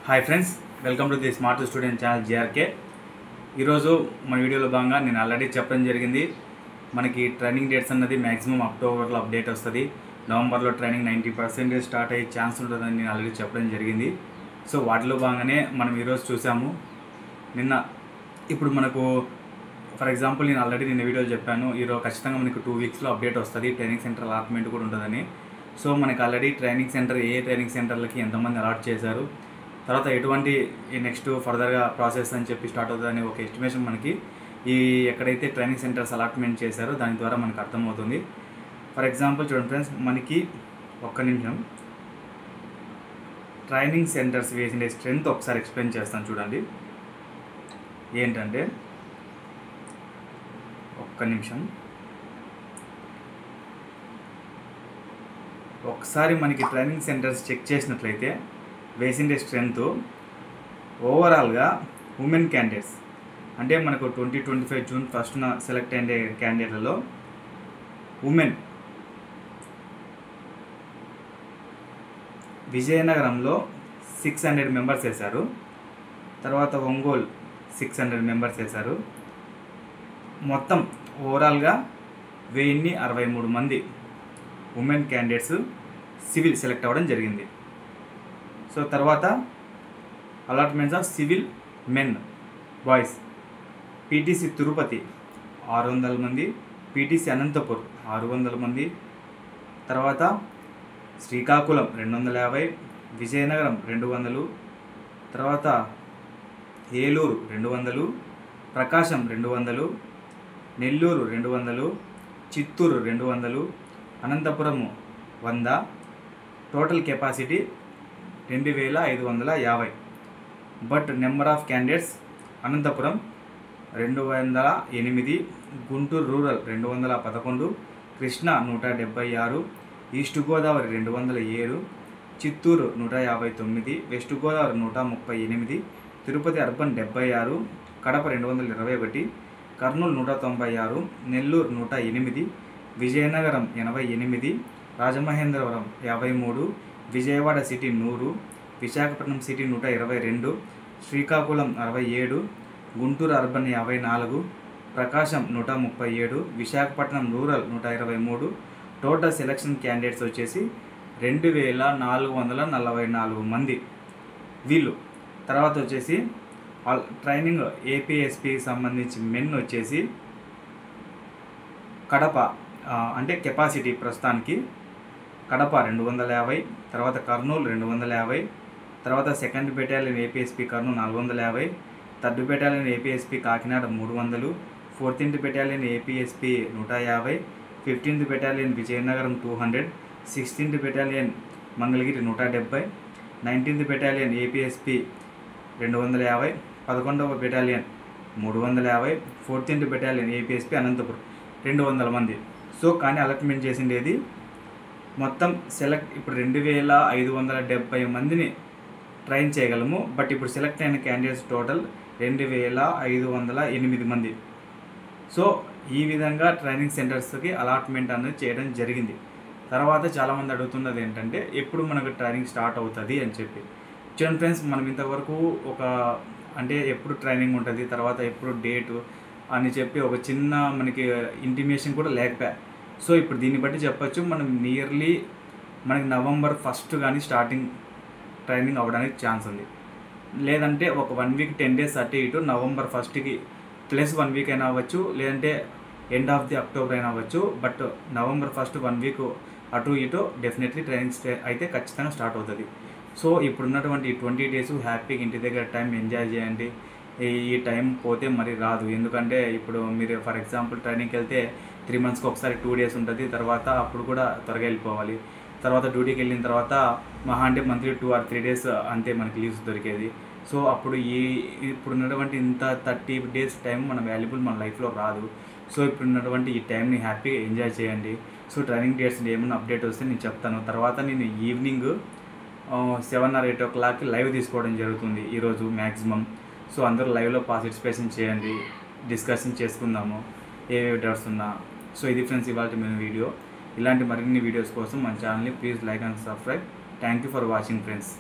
Hi friends, welcome to the smart student channel JRK. ఈరోజు మన వీడియోలో భాగంగా నేను ఆల్రెడీ చెప్పడం జరిగింది. మనకి ట్రైనింగ్ డేట్స్ అన్నది మ్యాక్సిమం అక్టోబర్లో అప్డేట్ వస్తుంది. నవంబర్లో ట్రైనింగ్ 90% స్టార్ట్ అయ్యే ఛాన్స్ ఉంటుందని నేను ఆల్రెడీ చెప్పడం జరిగింది. సో వాటిలో భాగంగానే మనం ఈరోజు చూసాము. ఇప్పుడు మనకు ఫర్ ఎగ్జాంపుల్ నేను ఆల్రెడీ నిన్న వీడియోలో చెప్పాను, ఈరోజు ఖచ్చితంగా మనకు 2 వీక్స్లో అప్డేట్ వస్తుంది. ట్రైనింగ్ సెంటర్ అలాట్మెంట్ కూడా ఉంటుందని. సో మనకి ఆల్రెడీ ట్రైనింగ్ సెంటర్ ఏ ట్రైనింగ్ సెంటర్లకి ఎంతమంది అలాట్ చేశారు, తర్వాత ఎటువంటి నెక్స్ట్ ఫర్దర్గా ప్రాసెస్ అని చెప్పి స్టార్ట్ అవుతుందని ఒక ఎస్టిమేషన్ మనకి ఈ ఎక్కడైతే ట్రైనింగ్ సెంటర్స్ అలాట్మెంట్ చేశారో దాని ద్వారా మనకు అర్థమవుతుంది. ఫర్ ఎగ్జాంపుల్ చూడండి ఫ్రెండ్స్, మనకి ఒక్క నిమిషం ట్రైనింగ్ సెంటర్స్ వేసిన స్ట్రెంత్ ఒకసారి ఎక్స్ప్లెయిన్ చేస్తాను చూడండి. ఏంటంటే ఒక్క నిమిషం, ఒకసారి మనకి ట్రైనింగ్ సెంటర్స్ చెక్ చేసినట్లయితే వేసిండే స్ట్రెంత్ ఓవరాల్గా ఉమెన్ క్యాండిడేట్స్ అంటే మనకు 2025 జూన్ 1న సెలెక్ట్ అయిన క్యాండిడేట్లలో ఉమెన్ విజయనగరంలో 600 మెంబర్స్ వేశారు, తర్వాత ఒంగోలు 600 మెంబర్స్ వేశారు. మొత్తం ఓవరాల్గా 1063 మంది ఉమెన్ క్యాండిడేట్స్ సివిల్ సెలెక్ట్ అవ్వడం జరిగింది. సో తర్వాత allotments of civil men boys PTC Tirupati 600 మంది, పీటీసీ అనంతపూర్ 600 మంది, తర్వాత శ్రీకాకుళం 250, విజయనగరం 200, తర్వాత Eluru 200, Prakasam 200, Nellore 200, Chittoor 200, Anantapur 100. Total capacity 2550. But number of candidates Anantapur 208, Guntur rural 211, Krishna 176, east Godavari 207, Chittoor 159, west Godavari 138, Tirupati urban 76, Kadapa 221, Kurnool 196, Nellore 108, Vizianagaram 88, Rajamahendravaram 53, Vijayawada city 100, Visakhapatnam city 122, Srikakulam 67, Guntur urban 54, Prakasam 137, Visakhapatnam rural 123. Total selection candidates వచ్చేసి 2444 మంది వీళ్ళు. తర్వాత వచ్చేసి ట్రైనింగ్ ఏపీఎస్పీకి సంబంధించి మెన్ వచ్చేసి కడప అంటే కెపాసిటీ ప్రస్తుతానికి కడప 250, తర్వాత కర్నూలు 250, తర్వాత 2nd battalion APSP Kurnool 450, 3rd battalion APSP Kakinada 300, 14th battalion APSP 150, 15th battalion Vizianagaram 200, 16th battalion Mangalagiri 170, 19th battalion APSP 250, 11వ battalion 350, 14th battalion APSP Anantapuram 200 మంది. సో కానీ అలాట్మెంట్ చేసిండేది మొత్తం ఇప్పుడు 2570 మందిని ట్రైన్ చేయగలము. బట్ ఇప్పుడు సెలెక్ట్ అయిన క్యాండిడేట్స్ టోటల్ 2508 మంది. సో ఈ విధంగా ట్రైనింగ్ సెంటర్స్కి అలాట్మెంట్ అనేది చేయడం జరిగింది. తర్వాత చాలామంది అడుగుతున్నది ఏంటంటే ఎప్పుడు మనకు ట్రైనింగ్ స్టార్ట్ అవుతుంది అని చెప్పి. చూడండి ఫ్రెండ్స్, మనం ఇంతవరకు అంటే ఎప్పుడు ట్రైనింగ్ ఉంటుంది, తర్వాత ఎప్పుడు డేటు అని చెప్పి ఒక చిన్న మనకి ఇంటిమేషన్ కూడా లేకపోయా. సో ఇప్పుడు దీన్ని బట్టి చెప్పచ్చు, మనం నియర్లీ మనకి నవంబర్ 1 కానీ స్టార్టింగ్ ట్రైనింగ్ అవ్వడానికి ఛాన్స్ ఉంది. లేదంటే ఒక 1 వీక్ 10 డేస్ అటు ఇటు నవంబర్ 1కి ప్లస్ 1 వీక్ అయినా అవ్వచ్చు, లేదంటే ఎండ్ ఆఫ్ ది అక్టోబర్ అయినా అవ్వచ్చు. బట్ నవంబర్ 1 1 వీక్ అటు ఇటు డెఫినెట్లీ ట్రైనింగ్ అయితే ఖచ్చితంగా స్టార్ట్ అవుతుంది. సో ఇప్పుడున్నటువంటి 20 డేస్ హ్యాపీగా ఇంటి దగ్గర టైం ఎంజాయ్ చేయండి. ఈ టైం పోతే మరి రాదు. ఎందుకంటే ఇప్పుడు మీరు ఫర్ ఎగ్జాంపుల్ ట్రైనింగ్కి వెళ్తే 3 మంత్స్కి ఒకసారి 2 డేస్ ఉంటుంది. తర్వాత అప్పుడు కూడా త్వరగా వెళ్ళిపోవాలి. తర్వాత డ్యూటీకి వెళ్ళిన తర్వాత మహా అంటే మంత్లీ 2 or 3 డేస్ అంతే మనకి లీవ్స్ దొరికేది. సో అప్పుడు ఇప్పుడున్నటువంటి ఇంత 30 డేస్ టైం మన వాల్యుబుల్ మన లైఫ్లో రాదు. సో ఇప్పుడున్నటువంటి ఈ టైంని హ్యాపీగా ఎంజాయ్ చేయండి. సో ట్రైనింగ్ డేట్స్ ఏమైనా అప్డేట్ వస్తే నేను చెప్తాను. తర్వాత నేను ఈవినింగ్ 7 or 8 o'clock లైవ్ తీసుకోవడం జరుగుతుంది ఈరోజు మ్యాక్సిమం. సో అందరూ లైవ్లో పార్టిసిపేషన్ చేయండి, డిస్కషన్ చేసుకుందాము ఏ డౌట్స్ ఉన్నా. సో ఇది ఫ్రెండ్స్ ఇవాళ మన వీడియో. ఇలాంటి మరిన్ని వీడియోస్ కోసం మన ఛానల్ని please like and subscribe. Thank you for watching friends.